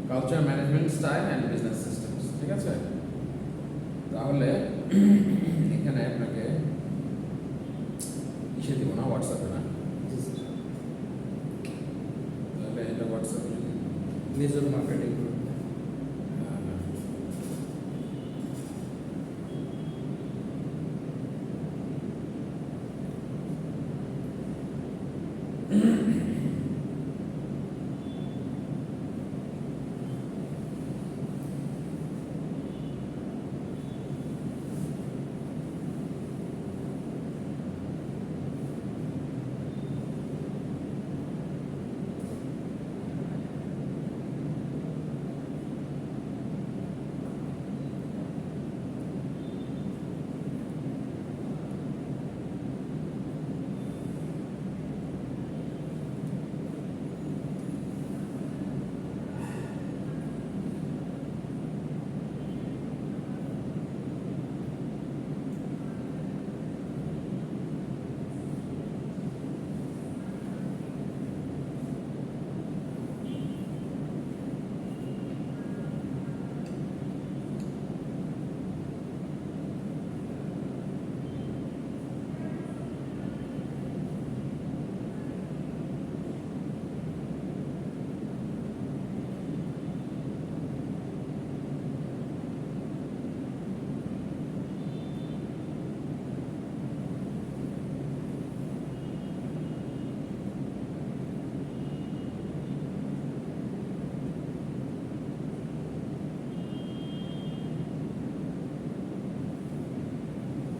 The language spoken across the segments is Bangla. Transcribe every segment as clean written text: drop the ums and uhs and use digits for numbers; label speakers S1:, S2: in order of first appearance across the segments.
S1: Culture management style and business systems, ঠিক আছে? তাহলে এখানে আপনাকে ইসে দিব না, হোয়াটসঅ্যাপে না, তাহলে এটা হোয়াটসঅ্যাপে যদি
S2: নিজের মার্কেটিং গ্রুপ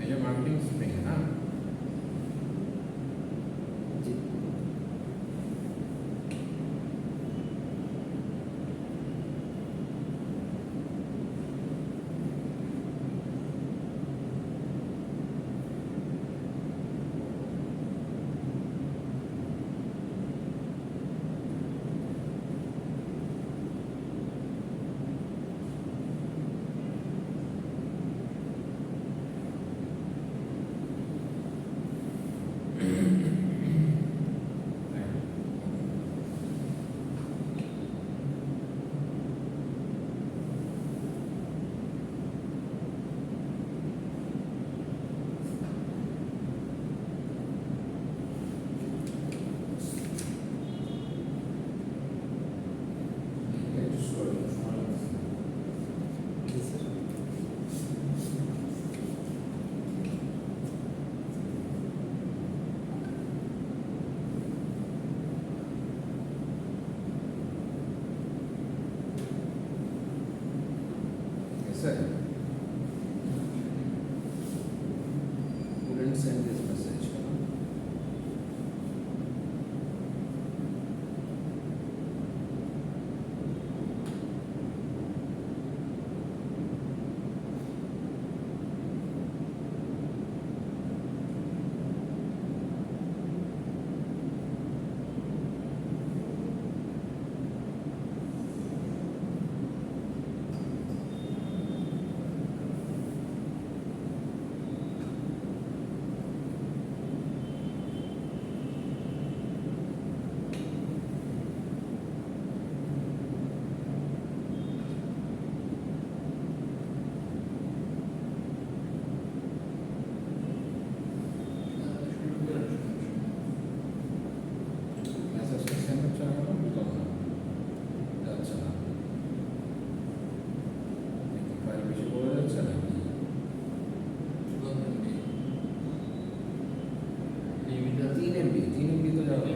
S1: এই যে মার্কেটিং স্প্রিং, হ্যাঁ,
S2: জি
S1: একটু সময় লাগছে।
S2: জি sir
S1: Yes, sir. Couldn't send this message. মেসেজটা সেন্ড হচ্ছে না কেন বুঝলাম না, যাচ্ছে না, ফাইল বেশি পড়ে যাচ্ছে না। তিন এমবি তো যাবে।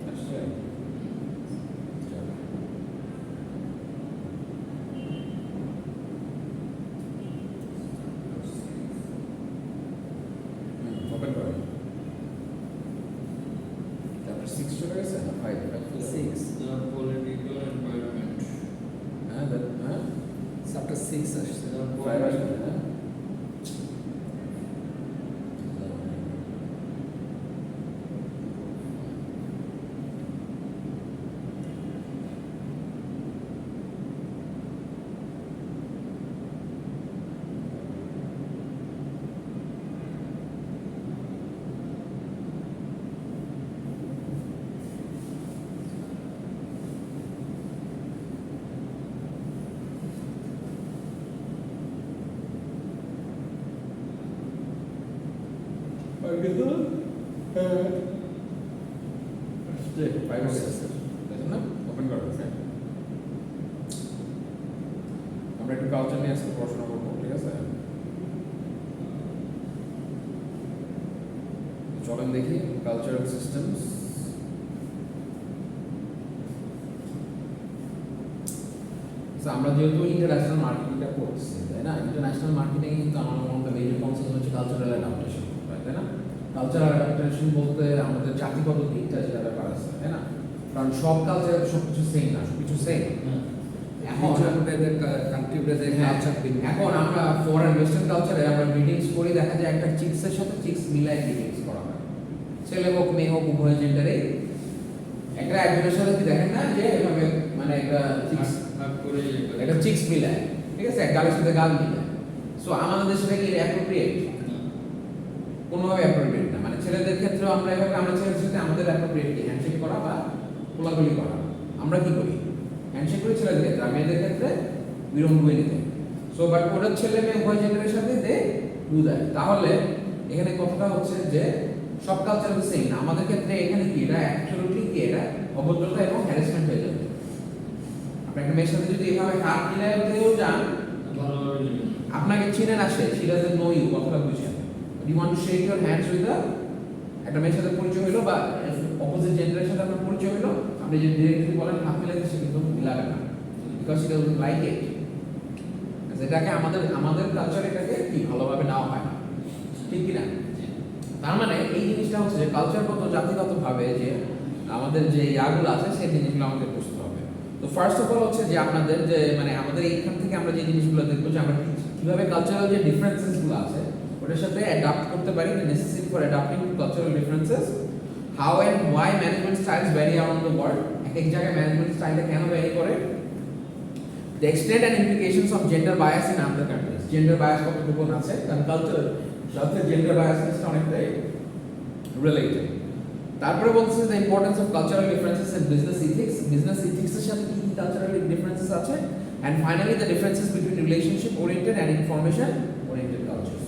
S1: আসছে? চলো। 6 চলে গেছে না 5
S2: Six.
S3: The political environment.
S1: হ্যাঁ হ্যাঁ
S2: চ্যাপ্টার 6 আসছে।
S3: The
S1: 5 আসবে
S3: political
S1: হ্যাঁ কিন্তু আসছে 5 আসছে দেখেন না ওপেন করা আছে আমরা একটু কালচার নিয়ে আজকে পড়াশোনা করবো ঠিক আছে চলেন দেখি কালচারাল সিস্টেমস আমরা যেহেতু ইন্টারন্যাশনাল মার্কেটিংটা করছি তাই না ইন্টারন্যাশনাল মার্কেটিং কিন্তু আমার মনে মেইন কনসেপ্ট হচ্ছে কালচারাল অ্যাডাপ্টেশন তাই না কালচারাল অ্যাডাপ্টেশন বলতে আমাদের জাতিগত দিকটা যেটা ব্যাপার আছে তাই না কারণ সব কালচারে সব কিছু সেম না সব কিছু সেম এখন
S2: কান্ট্রি ভেদে
S1: হ্যাঁ,
S2: কালচার ভিন্ন।
S1: এখন আমরা ফরেন ওয়েস্টার্ন কালচারে আমরা মিটিংস করি দেখা যায় একটা চিক্সের সাথে চিক্স মিলাই মিটিংস করা হয় ছেলে হোক মেয়ে হোক উভয় জেন্ডারে একটা একজনের সাথে কি দেখেন না যে এভাবে মানে একটা চিক্স
S3: ভাগ করে
S1: একটা চিক্স মিলায় ঠিক আছে এক গালের সাথে গাল মিলায় সো আমাদের দেশে কি অ্যাপ্রোপ্রিয়েট কোনোভাবে অ্যাপ্রোপ্রিয়েট না মানে ছেলেদের ক্ষেত্রেও আমরা এভাবে আমরা ছেলেদের সাথে আমাদের অ্যাপ্রোপ্রিয়েট কি হ্যান্ডশেক করা বা কোলাকুলি করা আমরা কি করি হ্যান্ডশেক করি ছেলেদের ক্ষেত্রে আর মেয়েদের ক্ষেত্রে we don't do anything so but ওরা ছেলে মেয়ে উভয় জেন্ডারের সাথে দে ডু দ্যাট তাহলে এখানে কথাটা হচ্ছে যে সব কালচার তো সেম না আমাদের ক্ষেত্রে এখানে কি এটা অ্যাবসলিউটলি কি এটা অভদ্রতা এবং হ্যারাসমেন্ট হয়ে যাবে আপনি একটা মেয়ের সাথে যদি এভাবে হাত মিলায় দিয়েও যান
S3: ভালোভাবে নেবেন।
S1: আপনাকে চিনে না সে she doesn't know you কথাটা বুঝেন you want to shake your hands with her একটা মেয়ের সাথে পরিচয় হলো বা অপোজিট জেন্ডারের সাথে আপনার পরিচয় হলো আপনি যে ডিরেক্টলি বলেন হাত মিলাইতে সে কিন্তু মিলাবে না because she doesn't like it যেটাকে আমাদের কালচারে এটাকে কি ভালোভাবে নেওয়া হয় না ঠিক কি না তার মানে এই জিনিসটা হচ্ছে যে কালচারগত জাতিগত ভাবে যে আমাদের যে ইয়াগুলো আছে সেই জিনিসগুলো আমাদের বুঝতে হবে তো ফার্স্ট অফ অল হচ্ছে যে আপনাদের যে মানে আমাদের এইখান থেকে আমরা যে জিনিসগুলো দেখবো যে আমরা কিভাবে কালচারাল যে ডিফারেন্সেস গুলো আছে ওটার সাথে অ্যাডাপ্ট করতে পারি the necessity for adapting cultural differences how and why management styles vary around the world এক এক জায়গায় ম্যানেজমেন্ট স্টাইলটা কেন ভ্যারি করে the extent and implications of gender bias in other countries gender bias কতটুকু আছে কারণ কালচার সাথে gender bias অনেকটাই রিলেটেড তারপরে বলছে the importance of cultural differences in business ethics এর সাথে কি কি cultural differences আছে and finally the differences between relationship oriented and information oriented cultures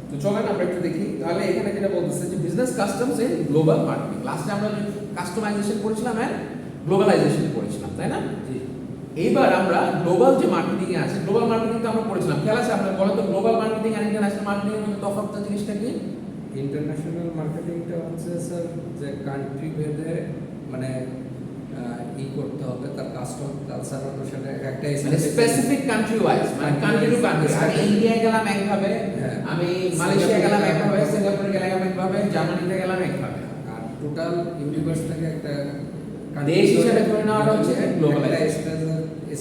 S1: তো চলেন আমরা একটু দেখি তাহলে এখানে যেটা বলতেছে যে business customs in global marketing লাস্টে আমরা কাস্টমাইজেশন করেছিলাম এন্ড গ্লোবালাইজেশন করেছিলাম তাই না
S2: জি।
S1: এইবার আমরা গ্লোবাল যে মার্কেটিং এ আছে গ্লোবাল মার্কেটিং তো আমরা পড়েছিলাম খেয়াল আছে আপনারা বলেন তো গ্লোবাল মার্কেটিং আর ইন্টারন্যাশনাল মার্কেটিং এর মধ্যে তফাৎটা জিনিসটা কি
S2: ইন্টারন্যাশনাল মার্কেটিংটা হচ্ছে স্যার যে কান্ট্রি ভেদে মানে ই করতে হবে তার কাস্টম কালচার অনুসারে একটা
S1: মানে স্পেসিফিক কান্ট্রি ওয়াইজ মানে কান্ট্রি টু কান্ট্রি আমি ইন্ডিয়া গেলাম একভাবে
S2: হ্যাঁ।
S1: আমি মালয়েশিয়া গেলাম একভাবে সিঙ্গাপুরে গেলাম একভাবে জার্মানিতে গেলাম একভাবে
S2: আর টোটাল ইউনিভার্স থেকে একটা
S1: দেশ হিসেবে ধরে নেওয়াটা হচ্ছে গ্লোবালাইজেশন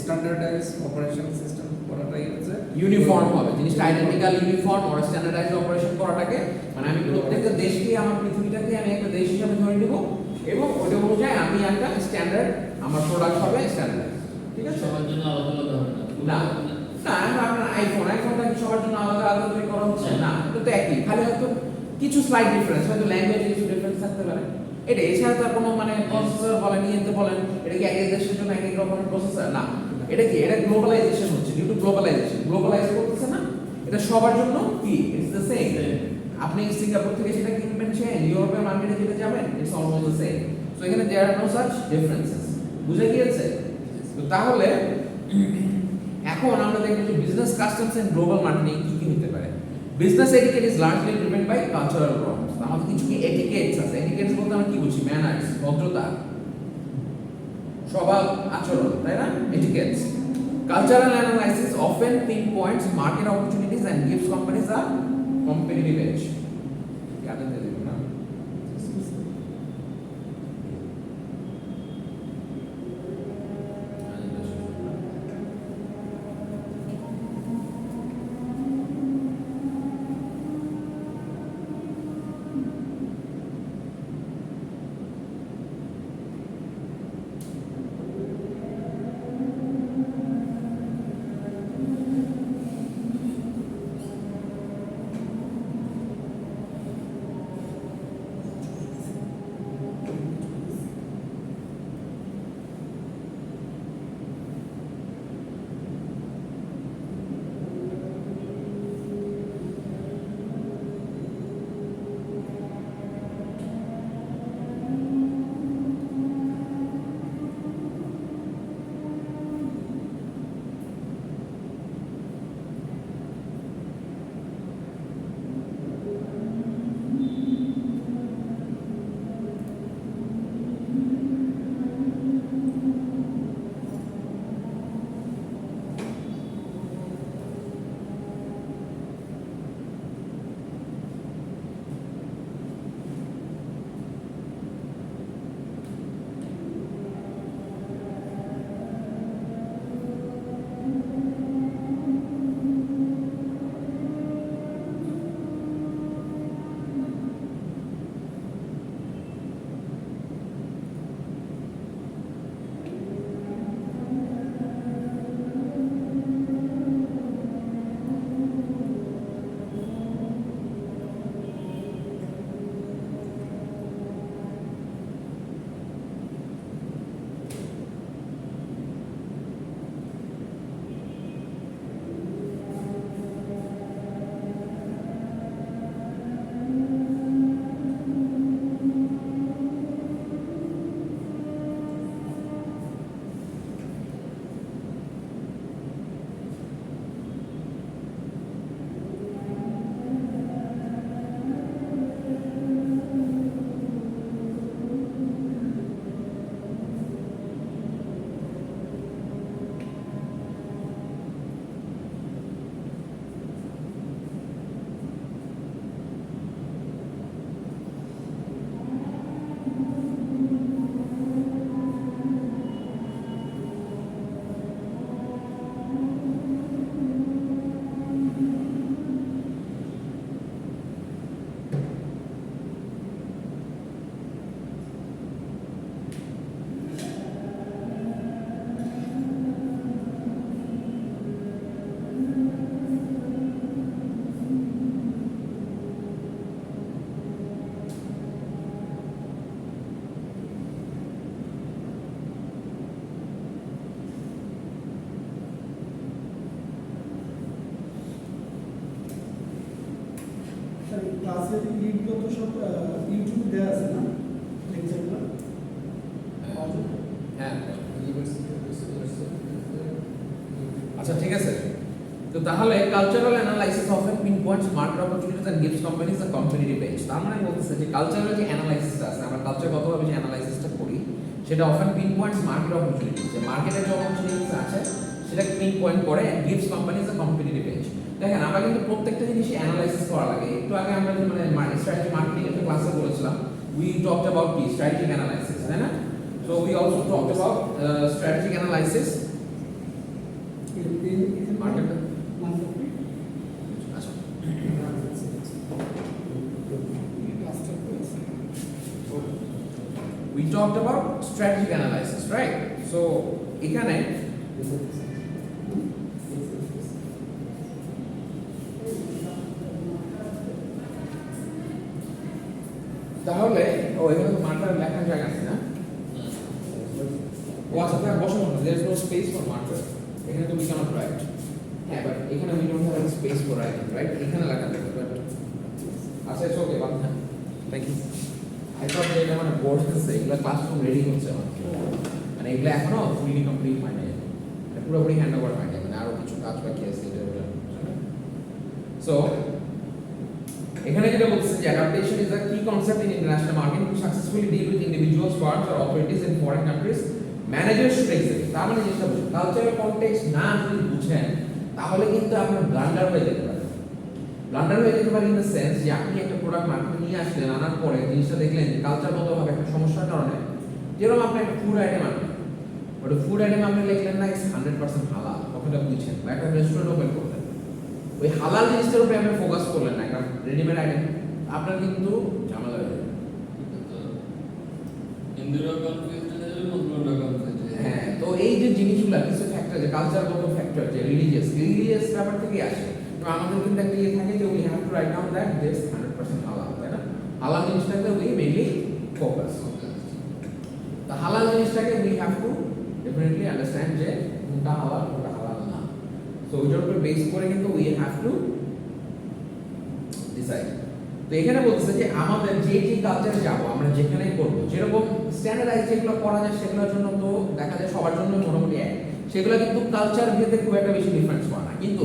S2: স্ট্যান্ডার্ডাইজ অপারেশন সিস্টেম করাটাই হচ্ছে
S1: ইউনিফর্ম হবে জিনিসটা আইডেন্টিক্যাল ইউনিফর্ম আর স্ট্যান্ডার্ডাইজড অপারেশন করাটাকে মানে আমি প্রত্যেকটা দেশকে আমার পৃথিবীটাকে আমি একটা দেশ হিসেবে ধরে নিব এবং ওটা অনুযায়ী আমি একটা স্ট্যান্ডার্ড আমার প্রোডাক্ট হবে স্ট্যান্ডার্ড ঠিক আছে
S3: সবার জন্য আলাদা আলাদা হবে না
S1: না না আপনার আইফোনটা কি সবার জন্য আলাদা আলাদা করে করা হচ্ছে না এটা তো একই খালি হয়তো কিছু স্লাইড ডিফারেন্স হয়তো ল্যাঙ্গুয়েজে কিছু ডিফারেন্স থাকতে পারে এটা এছাড়া তার কোনো মানে প্রসেসর বলেন ইয়েতে বলেন এটা কি এক এক দেশের জন্য এক এক রকমের প্রসেসর না এটা কি এটা গ্লোবালাইজেশন হচ্ছে ডিউ টু গ্লোবালাইজ করতেছে না এটা সবার জন্য কি ইটস দ্য সেম আপনি সিঙ্গাপুর থেকে সেটা কিনবেন সে ইউরোপের মার্কেটে যেতে যাবেন it's almost the same so এখানে there are no such differences বুঝে গিয়েছে তো তাহলে এখন আমরা দেখব যে business customs and global marketing কি কি হতে পারে business etiquette is largely driven by cultural norms আমাদের কিছু কি এটিকেটস আছে এটিকেটস বলতে আমরা কি বুঝি ম্যানার্স ভদ্রতা স্বভাব আচরণ তাই না etiquettes cultural analysis often pinpoints market opportunities and gives companies a competitive edge क्या देते हैं ना
S4: স্যার ক্লাসের লিডগুলো তো সব ইউটিউবে দেওয়া আছে না লেকচারগুলো?
S1: হ্যাঁ আচ্ছা ঠিক আছে তো তাহলে cultural analysis often pinpoints market opportunities and gives companies a competitive edge তার মানে বলতেছে যে কালচারাল যে অ্যানালাইসিসটা আছে আমরা কালচারগতভাবে যে অ্যানালাইসিসটা করি সেটা অফেন পিনপয়েন্টস মার্কেট অপরচুনিটিস যে মার্কেটে যে অপরচুনিটিস আছে সেটাকে পিনপয়েন্ট করে and gives companies a competitive edge দেখেন আমরা কিন্তু প্রত্যেকটা জিনিসই অ্যানালাইসিস করা লাগে একটু আগে আমরা যে মানে স্ট্র্যাটেজি মার্কেটিং এর ক্লাসে বলেছিলাম উই টকড অ্যাবাউট কি স্ট্র্যাটেজিক অ্যানালাইসিস তাই না so we also talked about strategic analysis market আচ্ছা we talked about strategic analysis right so এখানে তাহলে ও এখানে তো মার্কার লেখার জায়গা আছে না ও আচ্ছা তাহলে বসো না there is no space for marker এখানে তো we cannot write হ্যাঁ বাট এখানে we don't have any space for writing right এখানে লেখা যাবে বাট আচ্ছা it's okay বাদ দেন থ্যাংক ইউ I thought যে এটা মানে বোর্ড আছে এগুলা ক্লাসরুম রেডি হচ্ছে আমার মানে এগুলা এখনো ফুলি কমপ্লিট হয় নাই এটা পুরোপুরি হ্যান্ড ওভার হয় নাই মানে আরো কিছু কাজ বাকি আছে এটা সো এখানে যেটা বলছে যে adaptation is a key concept in international market to successfully deal with individuals firms or authorities in foreign countries managers should exist তার মানে যেটা বুঝুন কালচারাল কনটেক্সট না যদি বুঝেন তাহলে কিন্তু আপনার ব্লান্ডার হয়ে যেতে পারে ব্লান্ডার হয়ে যেতে পারে ইন দ্য সেন্স যে আপনি একটা প্রোডাক্ট মার্কেটে নিয়ে আসলেন আনার পরে জিনিসটা দেখলেন যে কালচারগতভাবে একটা সমস্যার কারণে যেরকম আপনি একটা ফুড আইটেম আনলেন ওটা ফুড আইটেম আপনি লিখলেন না ইটস 100% হালাল কখনো বুঝছেন বা একটা রেস্টুরেন্ট ওপেন করলেন ওই হালাল জিনিসটার উপরে আপনি ফোকাস করলেন না একটা রেডিমেড আইটেম আপনার কিন্তু ঝামেলা হয়ে যাবে
S3: হিন্দুরা কনফিউজ হয়ে যাবে মুসলিমরা কনফিউজ হয়ে যাবে
S1: হ্যাঁ তো এই যে জিনিসগুলো কিছু ফ্যাক্টর যে কালচারগত ফ্যাক্টর যে রিলিজিয়াস ব্যাপার থেকে আসে তো আমাদের কিন্তু একটা ইয়ে থাকে যে we have to write down that this 100% হালাল তাই না হালাল জিনিসটাকে উই মেইনলি ফোকাস তো হালাল জিনিসটাকে we have to definitely understand যে কোনটা হালাল কোনটা হালাল না সো ওইটার উপর বেস করে কিন্তু উই হ্যাভ টু ডিসাইড তো এখানে বলতেছে যে আমাদের যে কালচারে যাব আমরা যেখানে করব যেরকম স্ট্যান্ডার্ডাইজ যেগুলো করা যায় সেগুলোর জন্য তো দেখা যায় সবার জন্য মোটামুটি এক সেগুলো কিন্তু কালচার ভেদে খুব একটা বেশি ডিফারেন্স হয় না কিন্তু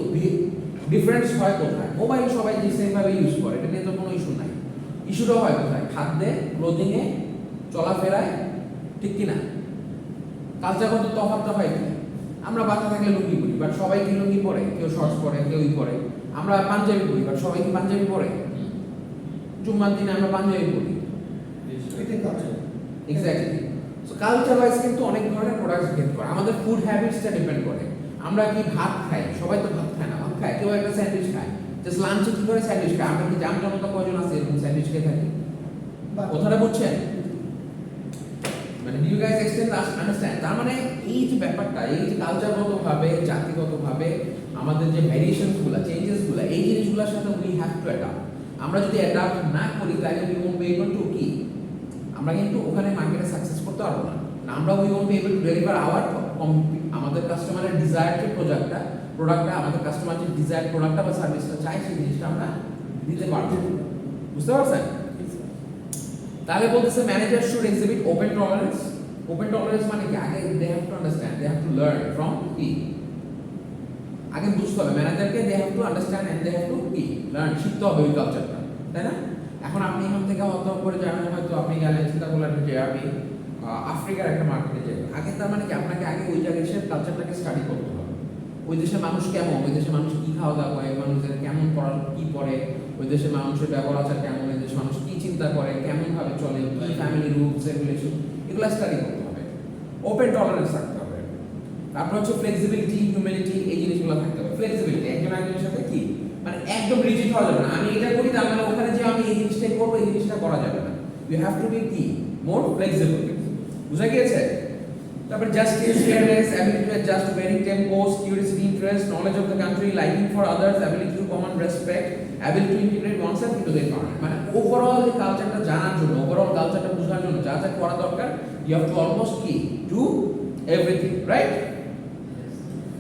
S1: ডিফারেন্স হয় কোথায় মোবাইল সবাই যে সেম ভাবে ইউজ করে এটা নিয়ে তো কোনো ইস্যু নাই ইস্যুটা হয় কোথায় খাদ্যে ক্লোদিংয়ে চলাফেরায় ঠিক কি না কালচারগত তফাৎটা হয় কি আমরা বাচ্চা থাকলে লুঙ্গি পরি বাট সবাই কি লুঙ্গি পরে কেউ শর্টস পরে কেউ পরে আমরা পাঞ্জাবি পরি বাট সবাই কি পাঞ্জাবি পরে জুম্মার দিনে আমরা পাঞ্জাবি পরি
S4: এটাই culture
S1: exactly so culture wise কিন্তু অনেক ধরনের প্রোডাক্টস ডিপেন্ড করে আমাদের ফুড হ্যাবিটসটা ডিপেন্ড করে আমরা কি ভাত খাই সবাই তো ভাত খায় না ভাত খায় কেউ একটা স্যান্ডউইচ খায় জাস্ট লাঞ্চে কি করে স্যান্ডউইচ খায় আমরা কি জাম জনতা কয়জন আছে এরকম স্যান্ডউইচ খেয়ে থাকি কথাটা বুঝছেন মানে ইউ গাইস এক্সটেন্ড আন্ডারস্ট্যান্ড তার মানে এই যে ব্যাপারটা এই যে কালচারগতভাবে জাতিগতভাবে আমাদের যে ভ্যারিয়েশনসগুলো চেঞ্জেসগুলো এই জিনিসগুলোর সাথে উই হ্যাভ টু অ্যাডাপ্ট আমরা যদি অ্যাডাপ্ট না করি তাহলে we won't be able two কি আমরা কিন্তু ওখানে মার্কেটে সাকসেস করতে পারবো না আমরা we won't be able to deliver our আমাদের কাস্টমারের ডিজায়ার্ড যে প্রোডাক্টটা আমাদের কাস্টমার যে ডিজায়ার্ড প্রোডাক্টটা বা সার্ভিসটা চাই সেই জিনিসটা আমরা দিতে পারবো বুঝতে পারছেন তাহলে বলতেছে manager should exhibit open tolerance মানে কি আগে they have to understand they have to learn from কি আগে বুঝতে হবে ম্যানেজারকে they have to understand and they have to কি লার্ন শিখতে হবে ওই কালচারটা তাই না এখন আপনি এখান থেকে করে যাবেন হয়তো আপনি গেলেন চিন্তা করলেন যে আমি আফ্রিকার একটা মার্কেটে যাই আগে তার মানে কি আপনাকে আগে ওই জায়গায় সে কালচারটাকে স্টাডি করতে হবে ওই দেশের মানুষ কেমন ওই দেশের মানুষ কি খাওয়া দাওয়া করে মানুষের কেমন পড়া কি পড়ে ওই দেশের মানুষের ব্যবহার আচার কেমন ওই দেশের মানুষ কি চিন্তা করে কেমন ভাবে চলে কি ফ্যামিলি রুলস রেগুলেশন এগুলো স্টাডি করতে হবে ওপেন টলারেন্স থাকতে হবে তারপর হচ্ছে ফ্লেক্সিবিলিটি হিউম্যানিটি এই জিনিসগুলো থাকতে হবে ফ্লেক্সিবিলিটি একজন একজনের সাথে কি মানে একদম রিজিড হওয়া যাবে না আমি এটা করি তার মানে ওখানে যে আমি এই জিনিসটাই করবো এই জিনিসটা করা যাবে না ইউ হ্যাভ টু বি কি মোর ফ্লেক্সিবল বুঝা গিয়েছে তারপর justice fairness ability to adjust very tempos curiosity interest knowledge of the country liking for others ability to command respect ability to integrate oneself into the environment মানে ওভারঅল যে কালচারটা জানার জন্য ওভারঅল কালচারটা বোঝার জন্য যা যা করা দরকার ইউ হ্যাভ টু অলমোস্ট কি ডু এভরিথিং রাইট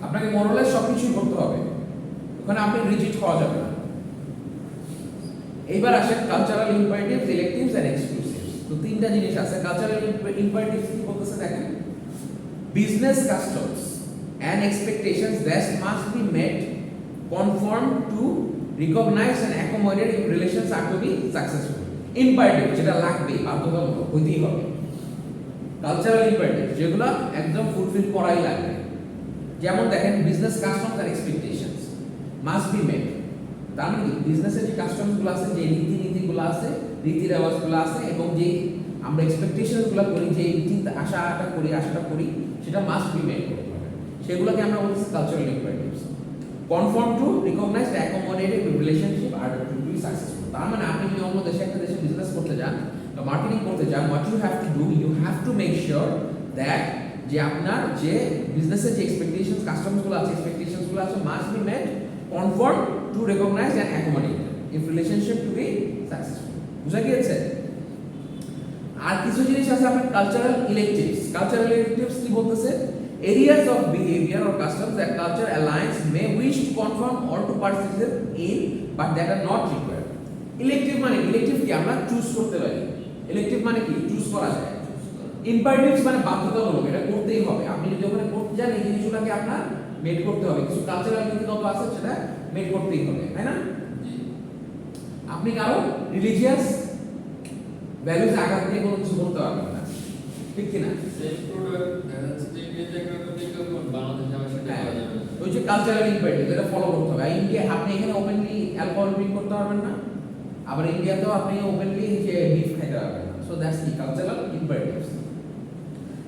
S1: আপনাকে মোরলেস সবকিছু করতে হবে ওখানে আপনি রিজিড হওয়া যাবে না এইবার আসে কালচারাল ইম্পারেটিভস, ইলেকটিভস এন্ড এক্সক্লুসিভস। তো তিনটা জিনিস আছে। কালচারাল ইম্পারেটিভস কি বলতেছে দেখেন, business customs and expectations that must be met, conform to, recognize and accommodate if relations are to be successful. Imperative যেটা লাগবে, বাধ্যতামূলক হইতেই হবে। কালচারাল ইম্পারেটিভ যেগুলো একদম ফুলফিল করাই লাগবে, যেমন দেখেন business customs and expectations must be met. তার মানে বিজনেসের যে কাস্টমসগুলো আছে, যে নীতিগুলো আছে, রীতি রেওয়াজগুলো আছে, এবং যে আমরা এক্সপেকটেশনসগুলো করি, যে চিন্তা আশাটা করি সেটা মাস্ট বি মেট করতে হবে। সেগুলোকে আমরা বলছি cultural imperatives. Conform to, recognize, accommodate relationship are to be successful. তার মানে আপনি যদি অন্য দেশে একটা দেশে বিজনেস করতে যান বা মার্কেটিং করতে যান, what you have to do, you have to make sure that যে আপনার যে বিজনেসের যে এক্সপেকটেশনস কাস্টমারগুলো আছে, এক্সপেকটেশনসগুলো আছে, must be met, conform to, recognize and accommodate if relationship to be successful. বুঝা গিয়েছে? আর কিছু জিনিস আছে আপনার কালচারাল ইলেকটিভস। কালচারাল ইলেকটিভস কি বলতেছে, areas of behavior or customs that culture alliance may wish to conform or to participate in but that are not required. Elective মানে elective কি আমরা চুজ করতে পারি। elective মানে কি চুজ করা যায়। imperatives মানে বাধ্যতামূলক, এটা করতেই হবে। আপনি যদি ওখানে করতে যান এই জিনিসগুলোকে আপনার মেট করতে হবে। কিছু কালচারাল নীতিগত আছে সেটা মেট করতেই হবে, তাই না? আপনি কারো রিলিজিয়াস ভ্যালুজ আঘাত দিয়ে কোনো কিছু করতে পারবেন না, ঠিক কি না? ওই যে কালচারাল ইম্পারেটিভ এটা ফলো করতে হবে। ইন্ডিয়া আপনি এখানে ওপেনলি অ্যালকোহল ড্রিঙ্ক করতে পারবেন না, আবার ইন্ডিয়াতেও আপনি ওপেনলি যে বিফ খাইতে পারবেন না। So that's the cultural imperatives.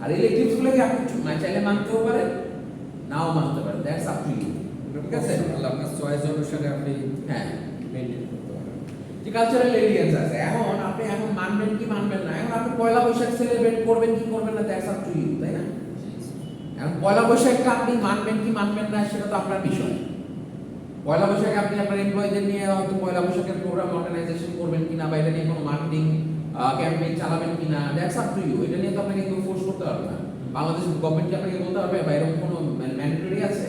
S1: আর ইলেকটিভস গুলোকে আপনি চাইলে মানতেও পারেন, নাও মানতে পারেন, দ্যাটস আপ টু ইউ। ঠিক আছে,
S2: আপনার চয়েস অনুসারে আপনি
S1: হ্যাঁ
S2: মেইনটেইন করতে পারেন।
S1: যে কালচারাল এলিয়েন্স আছে, আপনি এখন মানবেন কি মানবেন না, এখন আপনি পয়লা বৈশাখ সেলিব্রেট করবেন কি করবেন না, দ্যাটস আপ টু ইউ, তাই না? এখন পয়লা বৈশাখটা আপনি মানবেন কি মানবেন না সেটা তো আপনার বিষয়। পয়লা বৈশাখে আপনি আপনার এমপ্লয়ীদের নিয়ে হয়তো পয়লা বৈশাখের প্রোগ্রাম অর্গানাইজেশন করবেন কিনা, বা এটা নিয়ে কোনো মার্কেটিং ক্যাম্পেইন চালাবেন কিনা, দ্যাটস আপ টু ইউ। এটা নিয়ে তো আপনাকে কেউ ফোর্স করতে পারবে না। বাংলাদেশ গভর্নমেন্ট কি আপনাকে বলতে পারবে বা এরকম কোনো ম্যান্ডেটরি আছে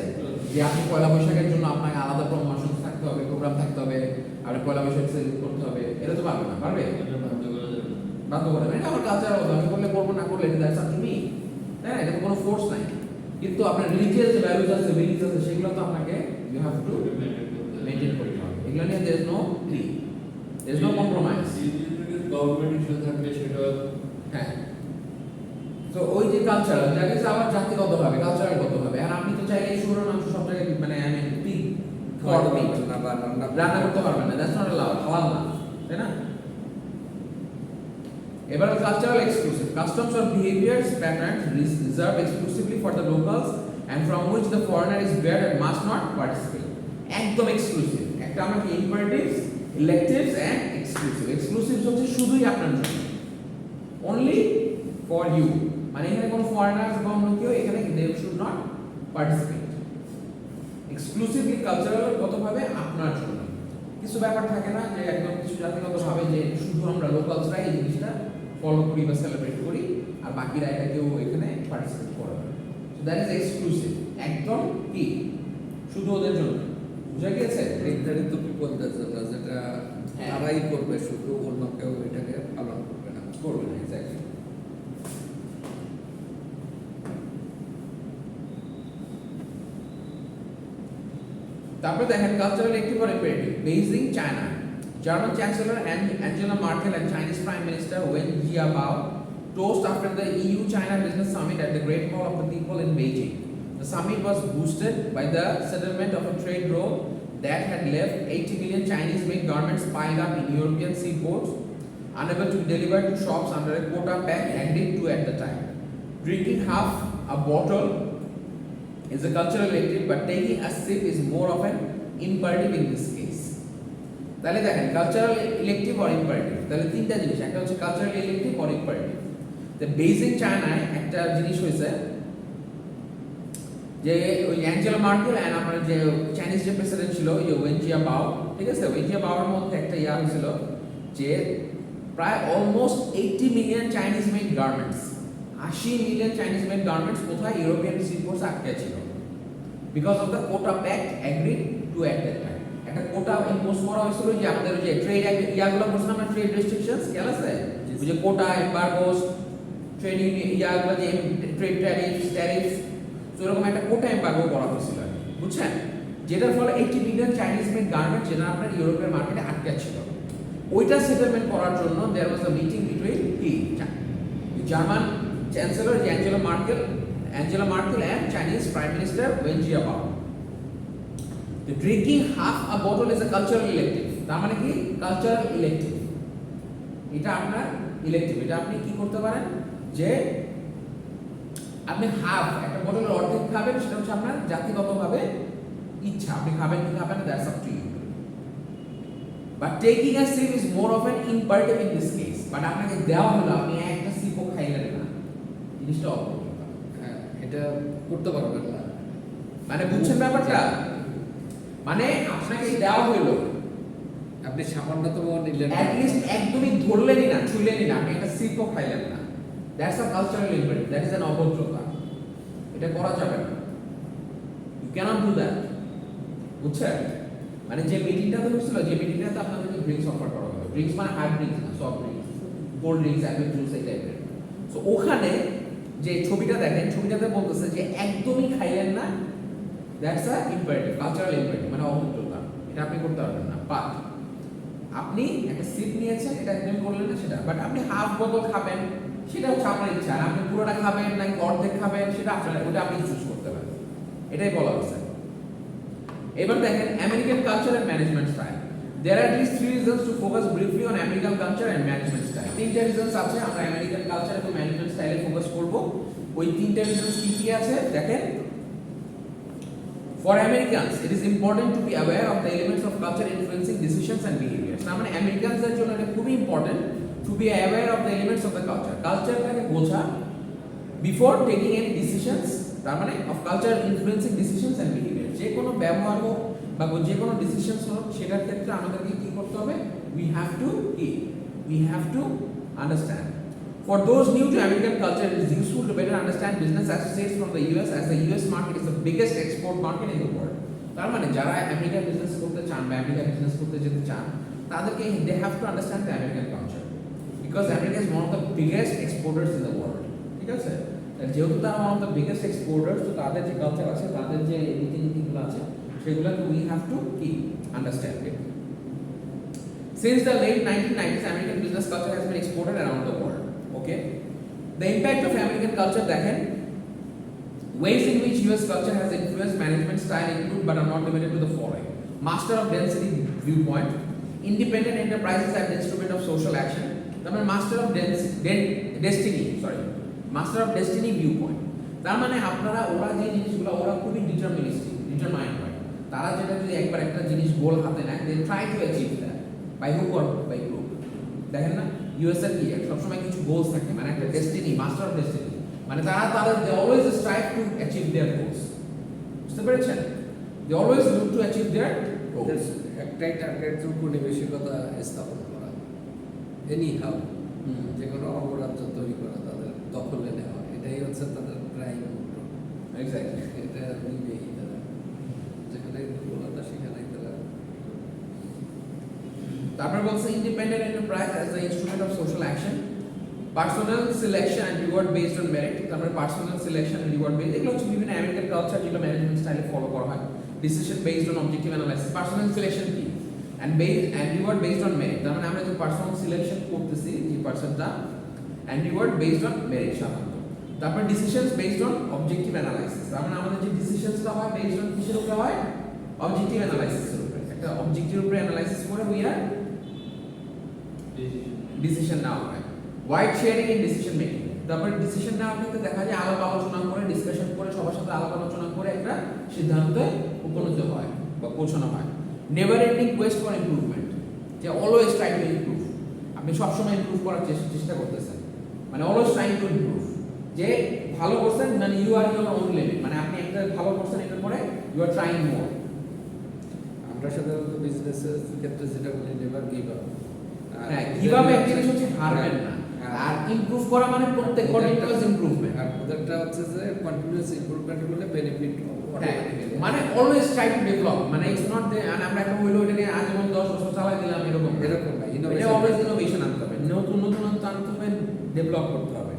S1: যে আপনি পয়লা বৈশাখের জন্য আপনাকে আলাদা প্রমোশন থাকতে হবে, প্রোগ্রাম থাকতে হবে, আপনি পয়লা বৈশাখ সেলিব্রেট করতে হবে? এটা তো পারবে না, পারবে? বাধ্য করে না, এটা আমার কালচারাল কথা। আমি করলে করবো, না করলে এটা দ্যাটস আপ টু মি, তাই না? এটা কোনো ফোর্স নাই। কিন্তু আপনার রিলিজিয়াস যে ভ্যালুজ আছে, বিলিফস আছে, সেগুলো তো আপনাকে ইউ হ্যাভ টু মেইনটেইন করতে হবে। এগুলো নিয়ে there is no plea, there is no compromise.
S3: Government issue থাকবে সেটা,
S1: হ্যাঁ। তো ওই যে কালচারাল যাকে আবার জাতিগতভাবে কালচারালগতভাবে, আর আপনি তো চাইলে শুকরের মাংস সব জায়গায় মানে পিগ রান্না করতে পারবেন না, দ্যাটস নট অ্যালাউড, হালাল না, তাই না? এবার cultural exclusive, customs or behaviours patterns reserve exclusively for the locals and from which the foreigner is barred and must not participate. একদম এক্সক্লুসিভ। একটা আমরা কি ইম্পারেটিভস, ইলেকটিভস এন্ড এক্সক্লুসিভ। এক্সক্লুসিভস হচ্ছে শুধুই আপনার জন্য, অনলি ফর ইউ, মানে এখানে কোনো ফরেনার্স বা অন্য কেউ এখানে they should not participate. Exclusively কালচারালগতভাবে আপনার জন্য। কিছু ব্যাপার থাকে না যে একদম কিছু জাতিগতভাবে যে শুধু আমরা লোকালসরা এই জিনিসটা ফলো করি বা সেলিব্রেট করি, আর বাকিরা এটা কেউ এখানে পার্টিসিপেট করে না। সো দ্যাট ইজ এক্সক্লুসিভ, একদম কি শুধু ওদের জন্য। বুঝা গিয়েছে?
S2: নির্ধারিত পিপলদের জন্য, যেটা তারাই করবে, শুধু অন্য কেউ এটাকে পালন করবে না,
S1: করবে না। এক্স্যাক্টলি। তারপরে দেখেন cultural elective or imperative. Beijing, China. German Chancellor Angela Merkel and Chinese Prime Minister Wen Jiabao toast after the EU-China Business Summit at the Great Hall of the People in Beijing. The summit was boosted by the settlement of a trade row that had left 80 million Chinese-made garments piled up in European seaports, unable to be delivered to shops under a quota pact agreed to at the time. Drinking half a bottle is a cultural elective, but taking a sip is more of an imperative in this case. তাহলে দেখেন কালচারাল ইলেকটিভ আর ইম্পারেটিভ, তাহলে তিনটা জিনিস, একটা হচ্ছে কালচারাল ইলেকটিভ আর ইম্পারেটিভ। তো বেইজিং চায়নায় একটা জিনিস হয়েছে যে ওই অ্যাঞ্জেলা মার্কেল এন্ড আপনার যে চাইনিজ যে প্রেসিডেন্ট ছিল ওই ওয়েন জিয়াবাও, ঠিক আছে, ওয়েন জিয়াবাওয়ের মধ্যে একটা হয়েছিল যে প্রায় almost 80 million Chinese made garments, 80 million Chinese made garments কোথায় ইউরোপিয়ান সিপোর্টস আটকে ছিল, because of the quota pact agreed to at that time. একটা কোটা ইম্পোজ করা হয়েছিল যে আপনাদের যে ট্রেড ইয়াগুলো বলছিলাম না, ট্রেড রেস্ট্রিকশনস খেয়াল আছে, ওই যে কোটা এম্বার্গোস ট্রেড ইয়াগুলো যে ট্রেড ট্যারিফস, তো এরকম একটা কোটা এম্বার্গো করা হয়েছিল আর কি, বুঝছেন, যেটার ফলে 80 বিলিয়ন চাইনিজ মেড গার্মেন্ট যেটা আপনার ইউরোপের মার্কেটে আটকে ছিল, ওইটা সেটেলমেন্ট করার জন্য there was a meeting between German chancellor Angela Merkel and Chinese Prime Minister Wen Jiabao. The drinking half a bottle is a cultural elective. তার মানে কি কালচারাল ইলেকটিভ, এটা আপনার ইলেকটিভ, এটা আপনি কি করতে পারেন যে আপনি হাফ একটা বোতলের অর্ধেক খাবেন, সেটা হচ্ছে আপনার জাতিগতভাবে ইচ্ছা, আপনি খাবেন কি খাবেন that's up to you, but taking a sip is more of an imperative in this case, but আপনাকে দেওয়া হলো আপনি একটা সিপও খাইলেন না, জিনিসটা অপরিচিত।
S2: এটা করতে পারবেন না,
S1: মানে বুঝছেন ব্যাপারটা, মানে আপনাকে দেওয়া হলো
S2: আপনি সামান্যতম নিলেন,
S1: at least একদমই ধরলেনই না, ছুঁলেনই না, আপনি একটা সিপও খাইলেন না, that's a cultural imperative, that is an অভদ্রতা, এটা করা যাবে না, ইউ ক্যানট ডু দ্যাট, বুঝছেন। মানে যে মিটিংটাতে হচ্ছিল, যে মিটিংটাতে আপনাদেরকে ড্রিঙ্কস অফার করা হবে, ড্রিঙ্কস মানে হার্ড ড্রিঙ্কস না, soft drinks, cold drinks, Apple juice এই টাইপের, সো ওখানে যে ছবিটা দেখেন, ছবিটাতে বলতেছে যে একদমই খাইলেন না, that's a imperative, cultural imperative, মানে অভদ্রতা, এটা আপনি করতে পারবেন না, বাট আপনি একটা সিপ নিয়েছেন, এটা একদমই করলেন না সেটা, বাট আপনি হাফ বোতল খাবেন, সেটা হচ্ছে আপনার ইচ্ছা, আর আপনি পুরোটা খাবেন নাকি অর্ধেক খাবেন, সেটা আপনার, ওটা আপনি চুজ করতে পারেন, এটাই বলা হচ্ছে। এবার দেখেন American culture and management style, there are at least 3 reasons to focus briefly on American culture and management style. তিনটা রিজনস আছে, আমরা আমেরিকান কালচার এবং ম্যানেজমেন্ট স্টাইলে ফোকাস করব। ওই তিনটা রিজনস কি কি আছে দেখেন। For Americans, it is important to be aware of the elements of culture influencing decisions and behaviors. তার মানে আমেরিকানদের জন্য এটা খুবই important to be aware of the elements of the culture. কালচারটাকে বোঝা before taking any decisions, তার মানে of culture influencing decisions and behaviors. যে কোনো ব্যবহার হোক বা যে কোনো ডিসিশনস হোক, সেটার ক্ষেত্রে আমাদেরকে কি করতে হবে, we have to understand. For those new to American culture, it is useful to better understand business associates from the US, as the US market is the biggest export market in the world. তার মানে যারা আমেরিকান বিজনেস করতে চান বা আমেরিকা বিজনেস করতে যেতে চান, তাদেরকে they have to understand the American culture, because America is one of the biggest exporters in the world. ঠিক আছে, যেহেতু তারা one of the biggest exporters, তো তাদের যে কালচার আছে, তাদের যে রীতিনীতিগুলো আছে, সেগুলোকে we have to understand it. Since the late 1990s, American business culture has been exported around the world. Okay, the impact of American culture দেখেন, ways in which US culture has influenced management style include but are not limited to the following: master of density viewpoint, independent enterprises as an instrument of social action, তার মানে master of destiny viewpoint, তার মানে আপনারা ওরা যে জিনিসগুলো, ওরা খুবই ডিটারমাইন্ড হয়, তারা যেটা যদি একবার একটা জিনিস গোল হাতে নেয়, they try to achieve that by hook or by crook। দেখেন না ইউএসএ কি সবসময় কিছু গোলস থাকে, মানে একটা ডেস্টিনি, মাস্টার অফ ডেস্টিনি, মানে তারা they always strive to achieve their goals, বুঝতে পেরেছেন, they always look to achieve their goals।
S2: একটাই টার্গেট, উপনিবেশিকতা স্থাপন করা, এনি হাউ, যে কোনো অঙ্গরাজ্য তৈরি করা, তাদের দখলে নেওয়া, এটাই হচ্ছে তাদের প্রাইম মোটো।
S1: এক্স্যাক্টলি,
S2: এটা নিবেই তারা, যেখানে দুর্বলতা সেখানেই তারা।
S1: তারপর বলছে independent enterprise as the instrument of social action, personal selection and reward based on merit, তারপরে personal selection and reward based, এগুলো হচ্ছে বিভিন্ন আমেরিকান কালচার যেগুলো ম্যানেজমেন্ট স্টাইলে ফলো করা হয়। Decision based on objective analysis, personal selection কি, and reward based on merit, তার মানে আমরা যে পার্সোনাল সিলেকশন করতেছি যে পার্সনটা, and reward based on merit সাধারণত। তারপর decisions based on objective analysis, তার মানে আমাদের যে ডিসিশনসটা হয় বেসড অন কিসের উপরে হয়, অবজেক্টিভ অ্যানালাইসিসের উপরে, একটা অবজেক্টিভের উপরে অ্যানালাইসিস করে উই আর ডিসিশন নেওয়া হয়। Wide sharing in decision making, তারপরে ডিসিশন নেওয়ার ক্ষেত্রে দেখা যায় আলাপ আলোচনা করে, ডিসকাশন করে, সবার সাথে আলাপ আলোচনা করে একটা সিদ্ধান্তে উপনীত হয় বা পৌঁছানো হয়। Never ending Quest for improvement, যে অলওয়েজ ট্রাই টু ইমপ্রুভ, আপনি সবসময় ইমপ্রুভ করার চেষ্টা করতেছেন, মানে অলওয়েজ ট্রাইং টু ইমপ্রুভ, যে ভালো করছেন মানে you are your own limit, মানে আপনি একটা ভালো করছেন, এটার পরে ইউ আর ট্রাইং মোর।
S2: আমরা সাধারণত বিজনেসের ক্ষেত্রে যেটা বলি নেভার গিভ আপ।
S1: হ্যাঁ, কিভাবে একটা জিনিস হচ্ছে হারবেন না, আর ইমপ্রুভ করা মানে প্রত্যেক কন্টিনিউয়াস ইমপ্রুভমেন্ট।
S2: আর ওদেরটা হচ্ছে যে কন্টিনিউয়াস ইমপ্রুভমেন্ট হলে বেনিফিট
S1: মানে অলওয়েজ ট্রাই টু ডেভেলপ, মানে ইটস নট যে আমরা একটা হইলো এটা নিয়ে আজীবন 10 বছর চালাই দিলাম এরকম
S2: এরকম না,
S1: এটা অলওয়েজ ইনোভেশন আনতে হবে, নতুন নতুন আনতে হবে, ডেভেলপ করতে হবে।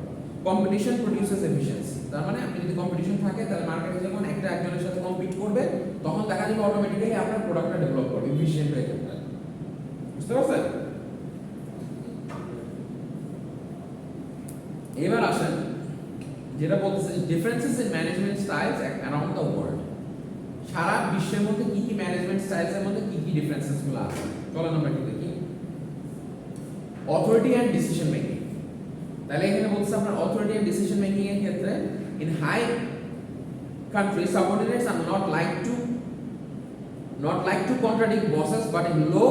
S1: কম্পিটিশন প্রোডিউসেস এফিশিয়েন্সি, তার মানে আপনি যদি কম্পিটিশন থাকে তাহলে মার্কেটে যখন একটা একজনের সাথে কম্পিট করবে তখন দেখা যাবে অটোমেটিক্যালি আপনার প্রোডাক্টটা ডেভেলপ করবে, এফিশিয়েন্ট হয়ে যাবে। বুঝতে পারছেন? এবার আসেন যেটা বলতেছে differences in management styles around the world. সারা বিশ্বের মধ্যে কি কি ম্যানেজমেন্ট স্টাইলস এর মধ্যে কি কি ডিফারেন্সেস গুলো আছে চলেন আমরা একটু দেখি। অথরিটি এন্ড ডিসিশন মেকিং, তাহলে এখানে বলছে আপনার অথরিটি এন্ড ডিসিশন মেকিং এর ক্ষেত্রে in high country subordinates are not like to contradict bosses but in low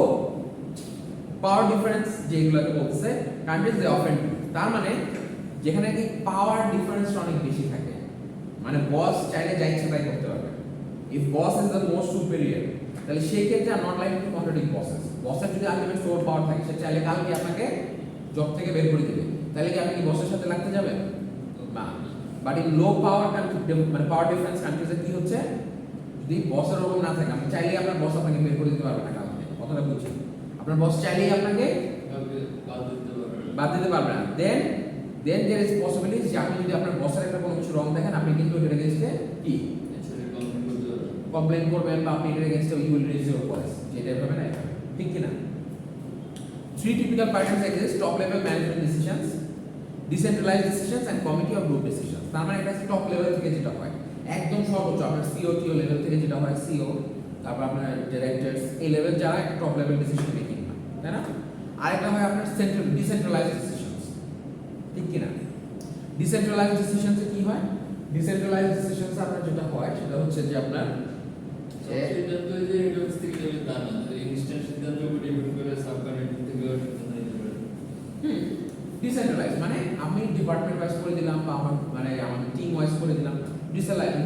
S1: power difference যেগুলোকে বলছে কান্ট্রিজ দে অফেন, তার মানে যেখানে কি পাওয়ার ডিফারেন্স অনেক বেশি থাকে, মানে বস চাইলে যা ইচ্ছা তাই করতে পারবে। If boss is the most superior তাহলে সেই ক্ষেত্রে not like to contradict buses, বসের যদি আলটিমেট সোর পাওয়ার থাকে সে চাইলে কালকে আপনাকে জব থেকে বের করে দেবে, তাহলে কি আপনি কি বসের সাথে লাগতে যাবেন না। But in low power country মানে পাওয়ার ডিফারেন্স কান্ট্রিজে কি হচ্ছে, যদি বসের ওরকম না থাকে আপনি চাইলেই আপনার বস আপনাকে বের করে দিতে পারবে না কালকে, কথাটা বুঝছি। আপনার বস চাইলেই আপনাকে বাদ দিতে পারবে না। দেন there is possibility যে আপনি যদি আপনার বসের একটা কোনো কিছু রং দেখেন আপনি কিন্তু এটার এগেইনস্টে কি কমপ্লেইন করবেন বা আপনি এটার এগেইনস্টে you will raise your voice, যেটা হবে না এটা ঠিক কি না। Three typical patterns exist: top level management decisions, decentralized decisions and committee or group decisions। তার মানে এটা টপ লেভেল থেকে যেটা হয় একদম সর্বোচ্চ আপনার সিও টিও লেভেল থেকে যেটা হয় সিও, তারপর আপনার ডিরেক্টরস এই লেভেল যারা একটা টপ লেভেল ডিসিশন মেকিং হয়, তাই না। আরেকটা হয় আপনার সেন্ট্রাল ডিসেন্ট্রালাইজড ডিসিশনস, ঠিক কি না। ডিসেন্ট্রালাইজড ডিসিশনসে কি হয়, ডিসেন্ট্রালাইজড ডিসিশনস আপনার যেটা হয় সেটা হচ্ছে যে আপনার
S3: সিদ্ধান্ত যে হেড থেকে নেবে তা না, ইনস্ট্যান্ট সিদ্ধান্ত উপর ডিপেন্ড করে সাব কমিটি থেকে সিদ্ধান্ত নিতে পারে।
S1: ডিসেন্ট্রালাইজ মানে আমি ডিপার্টমেন্ট ওয়াইজ করে দিলাম বা আমার মানে আমার টিম ওয়াইজ করে দিলাম,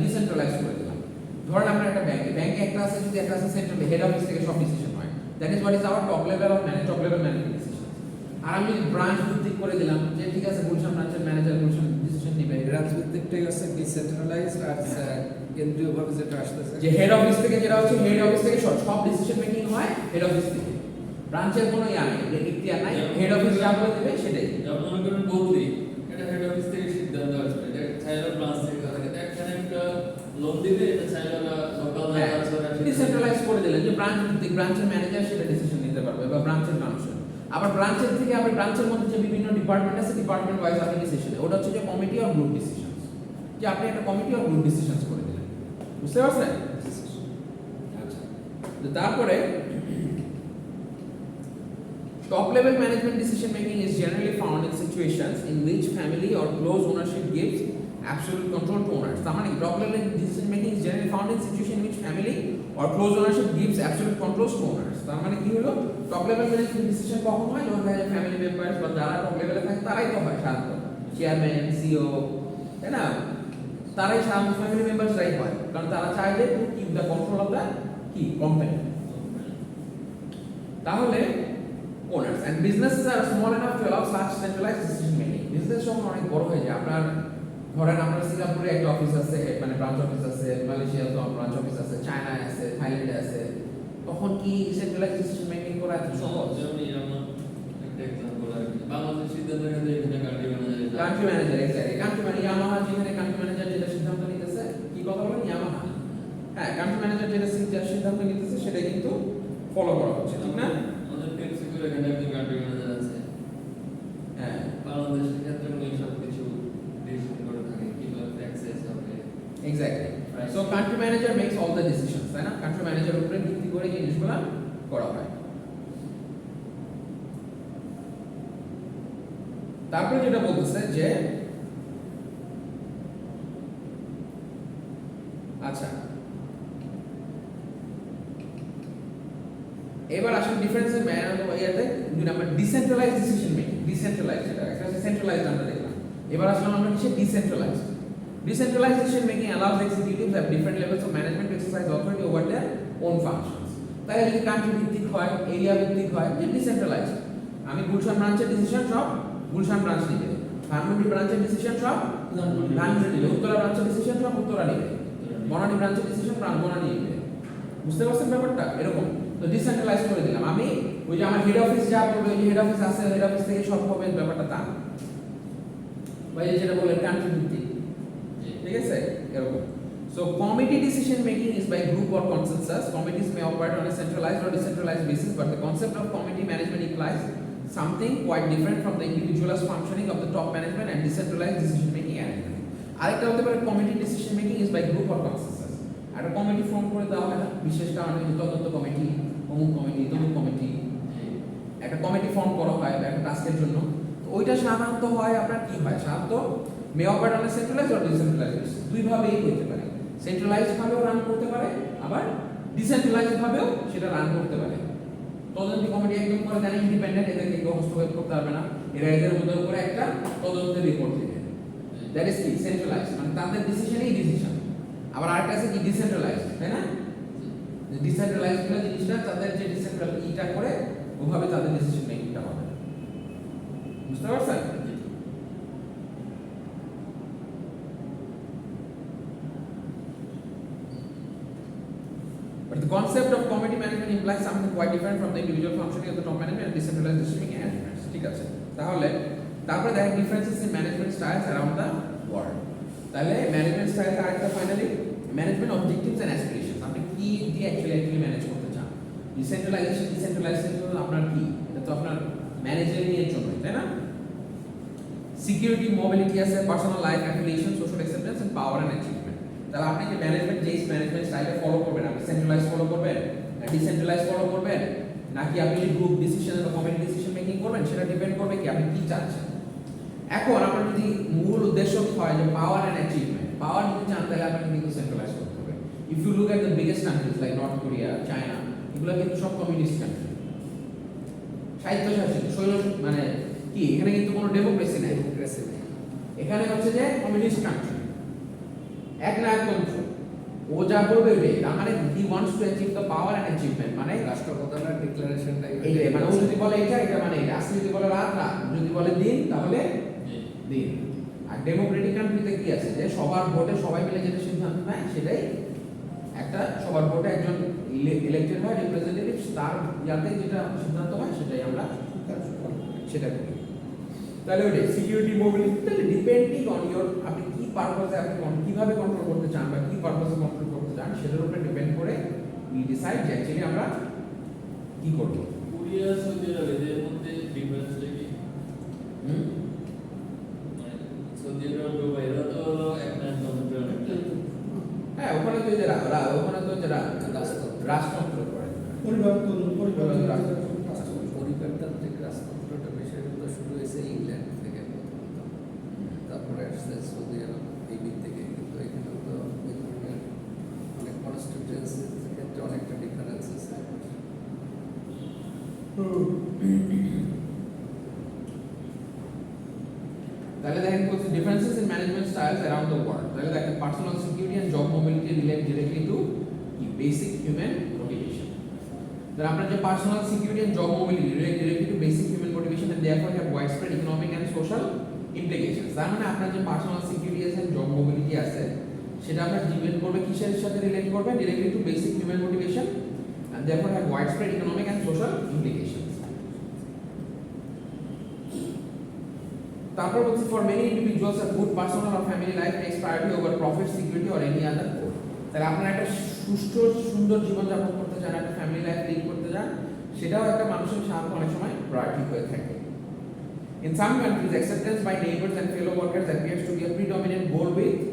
S1: ডিসেন্ট্রালাইজ করে দিলাম। ধরেন আপনার একটা ব্যাংকে একটা আছে, যদি একটা আছে সেন্ট্রাল হেড অফিস থেকে সব ডিসিশন হয়, that is what is our top level of management decision. আর আমি ব্রাঞ্চ ভিত্তিক করে দিলাম যে ঠিক আছে গুলশান ব্রাঞ্চের ম্যানেজার গুলশান ডিসিশন নেবে,
S2: ব্রাঞ্চ ভিত্তিকটাই হচ্ছে ডিসেন্ট্রালাইজড আর কেন্দ্রীয় ভাবে যেটা আসতেছে
S1: যে হেড অফিস থেকে যেটা হচ্ছে হেড অফিস থেকে সব ডিসিশন মেকিং হয় হেড অফিস থেকে, ব্রাঞ্চের কোনো ইয়া নেই, ইখতিয়ার নাই, হেড অফিস যা বলে দিবে সেটাই।
S3: যেমন মনে করেন বললি এটা হেড অফিস থেকে সিদ্ধান্ত আসবে, এটা চাইলে ব্রাঞ্চ থেকে আসবে, এখানে একটা লোন দিবে, এটা চাইলে লোকাল
S1: ডিসেন্ট্রালাইজ করে দিলেন যে ব্রাঞ্চ ভিত্তিক, ব্রাঞ্চের ম্যানেজার সেটা ডিসিশন নিতে পারবে বা ব্রাঞ্চের মানুষের। আবার ব্রাঞ্চের থেকে আবার ব্রাঞ্চের মধ্যে যে বিভিন্ন ডিপার্টমেন্ট আছে ডিপার্টমেন্ট ওয়াইজ আপনি ডিসিশন, ওটা হচ্ছে যে কমিটি অর গ্রুপ ডিসিশনস, যে আপনি একটা কমিটি অর গ্রুপ ডিসিশনস করে দিলেন। বুঝতে পারছেন? আচ্ছা, তো তারপরে top level management decision making is generally found in situations in which family or close ownership gives absolute control to owners। তার মানে top level decision making is generally found in situation in which family or close ownership gives absolute control to owners। তার মানে কি হলো, top level management decision কখন হয়, যখন দেখা যায় ফ্যামিলি মেম্বার্স বা যারা top level এ থাকে তারাই তো হয় সাধারণত, চেয়ারম্যান সিও, তাই না, তারাই সাধারণত ফ্যামিলি মেম্বার্সরাই হয়, কারণ তারা চায় যে to keep the control of the কি কোম্পানি। তাহলে owners and businesses are small enough to allow such centralized decision making। Business যখন অনেক বড় হয়ে যায়, আপনার ধরেন আপনার সিঙ্গাপুরে একটা অফিস আছে, মানে ব্রাঞ্চ অফিস আছে, মালয়েশিয়াতে ব্রাঞ্চ অফিস আছে, চায়নায় আছে, থাইল্যান্ডে আছে, তখন কি সেন্ট্রালাইজড ডিসিশন মেকিং করা এত সহজ?
S3: যেমন আমরা একটা एग्जांपल আর বাংলাদেশ সিদ্ধান্ত নিতে এখানে
S1: country manager exactly country manager Yamaha, যেখানে কান্ট্রি ম্যানেজার যেটা সিদ্ধান্ত নিতেছে, কি কথা বলেন ইয়ামাহা, হ্যাঁ কান্ট্রি ম্যানেজার যেটা সিদ্ধান্ত নিতেছে সেটা কিন্তু ফলো করা হচ্ছে, ঠিক না।
S3: এখানে একজন কান্ট্রি ম্যানেজার আছে,
S1: হ্যাঁ
S3: বাংলাদেশের ক্ষেত্রে উনি সব কিছু ডিসিশন করে থাকে, কিভাবে ট্যাক্সেস হবে।
S1: Exactly, so country manager makes all the decisions, তাই না, কান্ট্রি ম্যানেজারের উপরে ভিত্তি করে এই জিনিসগুলো করা হয়। তারপরে যেটা বলতেছে যে আচ্ছা এবার আসলে ডিফারেন্সের ইয়াতে যদি আমরা ডিসেন্ট্রালাইজড ডিসিশন মেকিং, ডিসেন্ট্রালাইজড এটা একটা সেন্ট্রালাইজড আমরা দেখলাম, এবার আসলে আমরা কিছু decentralised. Decentralized decision making allows executives at different levels of management to exercise authority over their own functions। তাই যদি কান্ট্রি ভিত্তিক হয়, এরিয়া ভিত্তিক হয়, যে ডিসেন্ট্রালাইজড, আমি গুলশান ব্রাঞ্চের ডিসিশন সব গুলশান ব্রাঞ্চ নিবে, ধানমন্ডি ব্রাঞ্চের ডিসিশন সব ধানমন্ডি নিবে, উত্তরা ব্রাঞ্চের ডিসিশন সব উত্তরা নিবে, বনানী ব্রাঞ্চের ডিসিশন বনানী নিবে। বুঝতে পারছেন ব্যাপারটা? এরকম তো ডিসেন্ট্রালাইজ করে দিলাম। আমি ওই যে আমার হেড অফিস যা বলবে, ওই হেড অফিস আছে, হেড অফিস থেকে সব হবে, ব্যাপারটা তা না। বা এই যেটা বললেন কান্ট্রি ভিত্তিক, ঠিক আছে এরকম। So committee decision making is by group or consensus. Committees may operate on a centralized or decentralized basis, but the concept of committee management implies something quite different from the individualized functioning of the top management and decentralized decision making arrangement. আরেকটা হতে পারে committee decision making is by group or consensus. একটা কমিটি ফর্ম করে দেওয়া হয় না, বিশেষ কারণে তদন্ত কমিটি, অমুক কমিটি, তমুক কমিটি, একটা কমিটি ফর্ম করা হয় একটা টাস্কের জন্য। তো ওইটা সাধারণত হয় আপনার কি হয়, সাধারণত may operate on a centralized or decentralized basis, দুই ভাবেই হতে পারে। সেন্ট্রালাইজড ভাবেও রান করতে পারে, আবার ডিসেন্ট্রালাইজড ভাবেও সেটা রান করতে পারে। তদন্ত কমিটি একদম করে দেন ইন্ডিপেন্ডেন্ট, এদেরকে কেউ হস্তক্ষেপ করতে পারবে না, এরা এদের মধ্যে করে একটা তদন্তের রিপোর্ট দিবে। দ্যাট ইজ কি সেন্ট্রালাইজড, মানে তাদের ডিসিশনই ডিসিশন। আবার আরেকটা আছে কি ডিসেন্ট্রালাইজড, তাই না? ডিসেন্ট্রালাইজড হলো জিনিসটা তাদের যে ডিসেন্ট্রাল ইটা করে ওভাবে তাদের ডিসিশন মেকিংটা হবে। বুঝতে পারছেন? But the concept of committee management implies something quite different from the individual functioning of the top management and decentralized decision-making arrangements. ঠিক আছে, তাহলে তারপরে দেখা differences in management styles around the world. তাহলে ম্যানেজমেন্ট স্টাইল আরেকটা finally management objectives and aspirations, আপনি কি দিয়ে অ্যাকচুয়ালি ম্যানেজ করতে চান। ডিসেন্ট্রালাইজেশন ডিসেন্ট্রালাইজেশন আপনার কি, এটা তো আপনার ম্যানেজারিয়াল জন্য, তাই না? সিকিউরিটি, মোবিলিটি আছে, personal life, affiliation, social acceptance and power and achievement. তাহলে আপনি যে ম্যানেজমেন্ট স্টাইলটা ফলো করবেন, আপনি সেন্ট্রালাইজ ফলো করবেন না ডিসেন্ট্রালাইজ ফলো করবেন, নাকি আপনি গ্রুপ ডিসিশন বা কমিটি ডিসিশন মেকিং করবেন, সেটা ডিপেন্ড করবে কি আপনি কি চাচ্ছেন। এখন আপনার যদি মূল উদ্দেশ্য হয় যে পাওয়ার এন্ড অ্যাচিভমেন্ট, পাওয়ার যদি চান তাহলে আপনাকে কিন্তু সেন্ট্রালাইজ করতে হবে। If you look at the biggest countries like North Korea, China, এগুলো কিন্তু সব কমিউনিস্ট কান্ট্রি, স্বায়ত্তশাসিত, মানে কি এখানে কিন্তু কোনো ডেমোক্রেসি নাই, এখানে হচ্ছে যে কমিউনিস্ট কান্ট্রি, একনায়কতন্ত্র, ও যা বলবে ওইটাই। তার মানে he wants to achieve the power and achievement, মানে
S2: রাষ্ট্রপ্রধানের ডিক্লারেশনটাই
S1: এইটাই, মানে ও যদি বলে এটা, এটা মানে এটা, আজকে যদি বলে রাত, রাত, যদি বলে দিন, তাহলে দিন। আর ডেমোক্রেটিক কান্ট্রিতে কি আছে যে সবার ভোটে সবাই মিলে যেটা সিদ্ধান্ত নেয় সেটাই একটা, সবার ভোটে একজন ইলেক্টেড হয় রিপ্রেজেন্টেটিভ, তার ইয়াতে যেটা সিদ্ধান্ত হয় সেটাই আমরা সেটা করি। তাহলে ওইটাই সিকিউরিটি, মোবিলিটি, তাহলে ডিপেন্ডিং অন ইয়োর, আপনি কি পারপাসে আপনি কিভাবে কন্ট্রোল করতে চান বা কি পারপাসে কন্ট্রোল করতে চান সেটার উপরে ডিপেন্ড করে উই ডিসাইড যে অ্যাকচুয়ালি আমরা কি করব।
S3: কোরিয়া, সৌদি আরবের মধ্যে ডিফারেন্সটা কি? সৌদি আরব, দুবাই, এরা তো হলো একনায়কতন্ত্র অনেকটা।
S1: হ্যাঁ, ওখানে তো যারা ওখানে তো যারা রাষ্ট্রতন্ত্র করে,
S2: পরিবারতান্ত্রিক রাজতন্ত্রটা বিষয়টা তো শুরু হয়েছে ইংল্যান্ড থেকে প্রথমত, তারপরে আসছে সৌদি আরব এই দিক থেকে। কিন্তু এখানে তো এই ধরনের অনেক কনস্টিটিউয়েন্সির ক্ষেত্রে অনেকটা ডিফারেন্স আছে।
S1: তাহলে দেখেন কোন differences in management styles around the world. তাহলে দেখেন personal security and job mobility relate directly to কি বেসিক হিউম্যান মোটিভেশন। তাহলে আপনার যে personal security and job mobility relate directly to basic human motivation and therefore have widespread economic and social implications. তার মানে আপনার যে personal security and job mobility আছে সেটা আপনার ডিপেন্ড করবে কিসের সাথে রিলেট করবে, directly to basic human motivation and therefore have widespread economic and social implications. তারপর বলছি for many individuals a good personal or family life takes priority over profit, security or any other goal. তাহলে আপনারা একটা সুষ্ঠু সুন্দর জীবন যাপন করতে চান, একটা ফ্যামিলি লাইফ লিড করতে চান, সেটাও একটা মানুষের সাথে অনেক সময় প্রায়োরিটি হয়ে থাকে। In some countries, acceptance by neighbors and fellow workers appears to be a predominant goal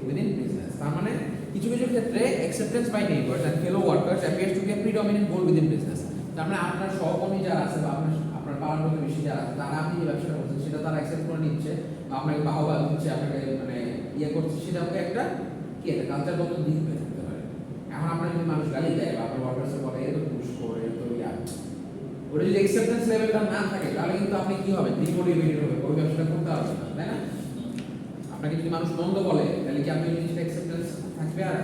S1: within business. তার মানে কিছু কিছু ক্ষেত্রে acceptance by neighbors and fellow workers appears to be a predominant goal within business. তার মানে আপনার সহকর্মী যারা আছে বা আপনার পাড়ার প্রতিবেশী যারা আছে তারা আপনি যে ব্যবসাটা করছেন সেটা তারা অ্যাকসেপ্ট করে নিচ্ছে বা আপনাকে বাহবা দিচ্ছে, আপনাকে মানে ইয়ে করছে, সেটা একটা কি একটা কালচারগত দিক হয়ে থাকতে পারে। এখন আপনার যদি মানুষ গালি দেয় বা আপনার ওয়ার্কার্সে বলে এ তো পুশ করে তো ইয়া, ওটা যদি অ্যাকসেপ্টেন্স লেভেলটা না থাকে তাহলে কিন্তু আপনি কি হবে, ডিমোটিভেটেড হবে, ওই ব্যবসাটা করতে পারবেন না, তাই না? আপনাকে যদি মানুষ মন্দ বলে তাহলে কি আপনি জিনিসটা অ্যাকসেপ্টেন্স থাকবে? আর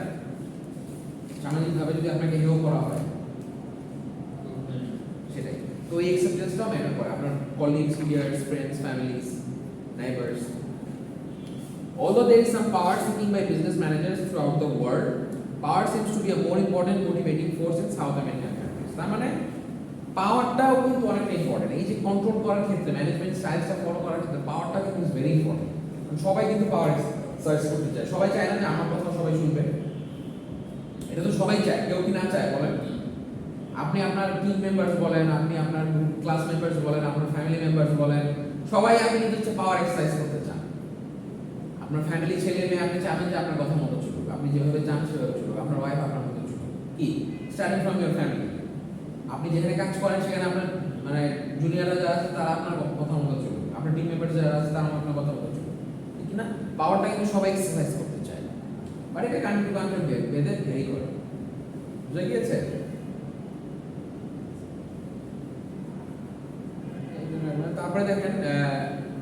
S1: সামাজিকভাবে যদি আপনাকে হেও করা হয় সেটাই, তো এই অ্যাকসেপ্টেন্সটাও ম্যাটার করে আপনার colleagues, peers, friends, families, neighbors. Although there is some power seeking by business managers throughout the world, power seems to be a more important motivating force in South American countries. তার মানে পাওয়ারটাও কিন্তু অনেকটা ইম্পর্টেন্ট। এই যে কন্ট্রোল করার ক্ষেত্রে ম্যানেজমেন্ট স্টাইলসটা ফলো করার ক্ষেত্রে পাওয়ারটা কিন্তু ইজ ভেরি ইম্পর্টেন্ট। সবাই কিন্তু পাওয়ার এক্সারসাইজ করতে চায়, সবাই চায় না যে আমার কথা সবাই শুনবে, এটা তো সবাই চায়, কেউ কি না চায় বলেন? আপনি আপনার টিম মেম্বার্স বলেন, আপনি আপনার ক্লাস মেম্বার্স বলেন, আপনার ফ্যামিলি মেম্বার্স বলেন, সবাই আপনি কিন্তু হচ্ছে পাওয়ার এক্সারসাইজ করতে চান। আপনার ফ্যামিলি ছেলে মেয়ে আপনি চাবেন যে আপনার কথা মতো চলুক, আপনি যেভাবে চান সেভাবে চলুক, আপনার ওয়াইফ আপনার মতো চলুক। কি স্টার্টিং ফ্রম ইউর ফ্যামিলি, আপনি যেখানে কাজ করেন সেখানে আপনার মানে জুনিয়ররা যারা আছে তারা আপনার কথা মতো চলুক, আপনার টিম মেম্বার যারা আছে তারা আপনার কথা মতো চলুক, ঠিক না? পাওয়ারটা কিন্তু সবাই এক্সারসাইজ করতে চায়, বাট এটা কান্ট্রি টু কান্ট্রি ভেদে ভেরি করে। বুঝা গিয়েছে? তারপরে দেখেন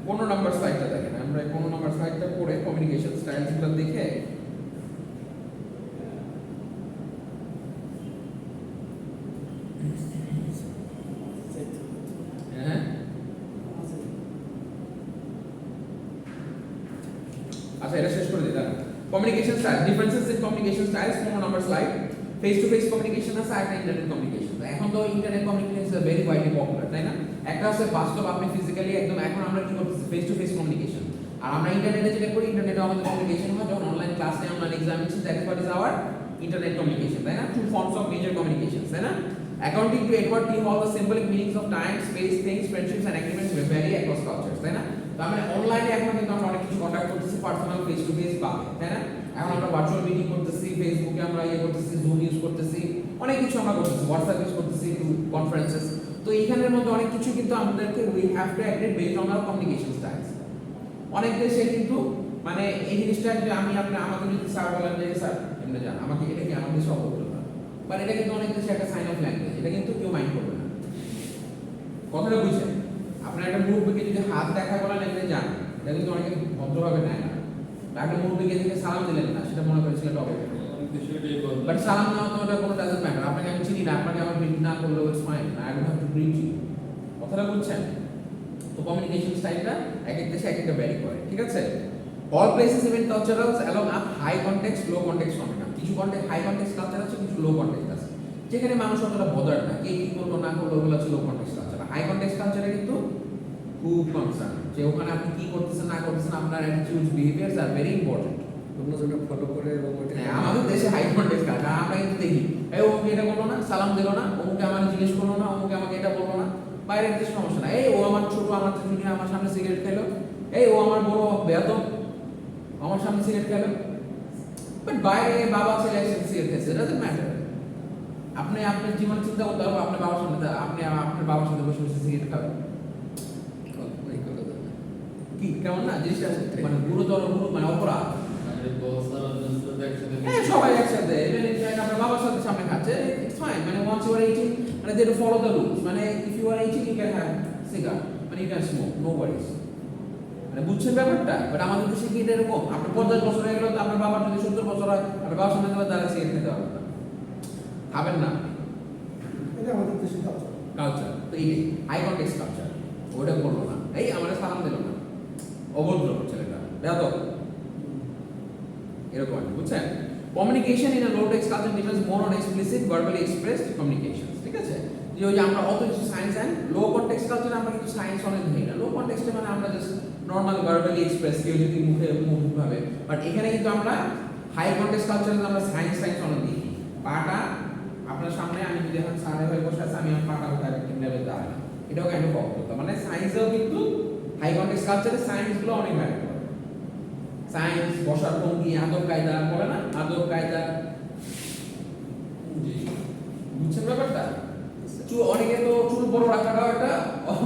S1: 15 নম্বর স্লাইডটা দেখেন, আমরা 15 নম্বর স্লাইডটা পড়ে কমিউনিকেশন স্টাইলসগুলো দেখে হ্যাঁ আচ্ছা এটা শেষ করে দিই। Communication style, differences in communication styles, 15 number slide. Face to face communication আছে, আর ইন্টারনেট কমিউনিকেশন। এখন তো internet communication is very widely popular, তাই না? একটা হচ্ছে বাস্তব, আপনি ফিজিক্যালি একদম, এখন আমরা কি করতেছি ফেস টু ফেস কমিউনিকেশন। আর আমরা ইন্টারনেটে যেটা করি, ইন্টারনেটে আমাদের কমিউনিকেশন হয় যখন অনলাইন ক্লাসে আমরা এক্সাম দিচ্ছি, that's what is our internet communication, তাই না? Two forms of major communication, তাই না? According to Edward T. Hall, the symbolic meanings of time, space, things, friendships and agreements vary across cultures, তাই না? তো আমরা অনলাইনে এখন কিন্তু আমরা অনেক কিছু কন্টাক্ট করতেছি পার্সোনাল ফেস টু ফেস ভাবে, তাই না? এখন আমরা ভার্চুয়াল মিটিং করতেছি, ফেসবুকে আমরা করতেছি, জুম ইউজ করতেছি, অনেক কিছু আমরা করতেছি, হোয়াটসঅ্যাপ ইউজ করতেছি, কনফারেন্সেস। তো এইখানের মধ্যে অনেক কিছু কিন্তু আমাদেরকে we have to agree based on our communication styles. অনেক দেশে কিন্তু মানে এই জিনিসটা যে আমি আপনি আমাকে যদি স্যার বলেন যে স্যার এমনি যান, আমাকে এটা কি আমার দেশে অবশ্যই, বাট এটা কিন্তু অনেক দেশে একটা সাইন অফ ল্যাঙ্গুয়েজ, এটা কিন্তু কেউ মাইন্ড করবে না। কথাটা বুঝছেন? আপনার একটা মুরব্বীকে যদি হাত দেখা বলেন এমনি যান, এটা কিন্তু অনেকে ভদ্রভাবে নেয় না। একটা মুরব্বীকে দেখে সালাম দিলেন না, সেটা মনে করেছিলেন এটা অবশ্যই। বাট সালাম নেওয়া তো ওটা কোনো ডাজন্ট ম্যাটার। আপনাকে আমি চিনি না, আপনাকে আমার গ্রিট না করলেও it's fine, I don't have to greet you. কথাটা বুঝছেন? তো কমিউনিকেশন স্টাইলটা এক এক দেশে এক একটা ভ্যারি করে, ঠিক আছে? All places even cultures along a high context, low context phenomena. কিছু কন্টেক্সট হাই কন্টেক্সট কালচার আছে, কিছু লো কন্টেক্সট আছে, যেখানে মানুষ অতটা বদার না, কে কি করলো না করলো, ওগুলো হচ্ছে low context culture. High context কালচারে কিন্তু খুব কনসার্ন যে ওখানে আপনি কি করতেছেন না করতেছেন, আপনার attitudes behaviours are very important.
S2: অন্যজনকে ফলো করে এবং ওইটা
S1: হ্যাঁ, আমাদের দেশে হাই কন্টেক্সট কালচার আমরা কিন্তু দেখি, এই ওকে এটা বললো না, সালাম দিলো না, ওকে আমাকে জিজ্ঞেস করলো না, ওকে আমাকে এটা বললো না। বাইরের দেশে সমস্যা না, এই ও আমার ছোট, আমার জুনিয়র আমার সামনে সিগারেট খেলো, এই ও আমার বড় বেয়াদব আমার সামনে সিগারেট খেলো। বাট বাইরে বাবা ছেলে একসাথে সিগারেট খেয়েছে, এটা ডাজন্ট ম্যাটার। আপনি আপনার জীবন চিন্তা করতে হবে, আপনার বাবার সামনে আপনি আপনার বাবার সাথে বসে বসে সিগারেট খাবেন,
S2: কল্পনাই করা যাবে না।
S1: কি কেমন না জিনিসটা? মানে গুরুতর মানে অপরাধ। হ্যাঁ, সবাই একসাথে, আপনার বাবার সাথে সামনে খাচ্ছে, ইটস ফাইন। মানে ওয়ান্স ইউ আর 18, মানে they do follow the rules. মানে if you are 18 you can have cigar, মানে you can smoke, no worries. মানে বুঝছেন ব্যাপারটা? বাট আমাদের দেশে কি এটা এরকম? আপনার 50 বছর হয়ে গেল, তো আপনার বাবার যদি 70 বছর হয়, আপনার বাবার সামনে গেলে তারা সিগারেট খেতে পারবেন না, খাবেন না।
S4: এটা আমাদের দেশের কালচার।
S1: কালচার তো এই হাই কন্টেক্সট কালচার, ওটা করলো না, এই আমাদের সালাম দিল না, অভদ্র ছেলেটা, বেয়াদব, এরকম আর কি, বুঝছেন? Communication in a low text culture depends more on explicit verbally expressed communication, ঠিক আছে? যে ওই যে আমরা অত কিছু সায়েন্স অ্যান্ড লো কনটেক্সট কালচারে আমরা কিন্তু সায়েন্স অনেক ধরি না। লো কনটেক্সটে মানে আমরা জাস্ট নর্মাল ভার্বালি এক্সপ্রেস, কেউ যদি মুখে ভাবে। বাট এখানে কিন্তু আমরা হাই কনটেক্সট কালচারে আমরা সায়েন্স অনেক দেখি। পাটা আপনার সামনে আমি যদি এখন সামনে হয়ে বসে আছে, আমি আমার পাটা উঠায় লেভেল দাঁড়াই, এটাও কাইন্ড অফ অবস্থা। মানে সায়েন্সেও কিন্তু হাই কনটেক্সট কালচারে সায়েন্সগুলো অনেক ম্যাটার করে। সায়েন্স, বসার ভঙ্গি, আদব কায়দা বলে না, আদব কায়দা, বুঝছেন ব্যাপারটা? অনেকে তো চুল বড় রাখাটাও একটা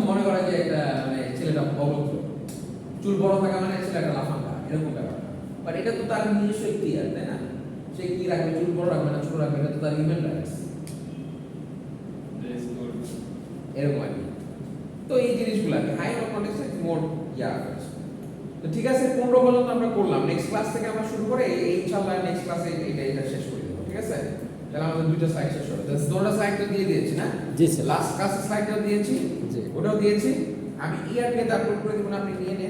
S1: মনে করে যে একটা মানে ছেলেটা অভদ্র, চুল বড় থাকা মানে ছেলেটা লাফাঙ্গা, এরকম ব্যাপার। বাট এটা তো তার নিজস্ব ইখতিয়ার, তাই না? সে কি রাখবে, চুল বড় রাখবে না ছোট রাখবে, এটা তো তার হিউম্যান রাইটস, এরকম আর কি। তো এই জিনিসগুলো আর কি হাই কন্টেক্সট মোর তো ঠিক আছে, 15 পর্যন্ত আমরা করলাম। নেক্সট ক্লাস থেকে আমরা শুরু করে ইনশাআল্লাহ নেক্সট ক্লাসে এটা শেষ করে দেব, ঠিক আছে? তাহলে আমাদের দুইটা স্লাইড শেষ হবে। দুটো স্লাইড তো দিয়ে দিয়েছি না?
S2: জি স্যার।
S1: লাস্ট ক্লাসের স্লাইডটাও দিয়েছি,
S2: জি।
S1: ওটাও দিয়েছি। আমি ইয়ারকে আপলোড করে দেব, আপনি নিয়ে নেন।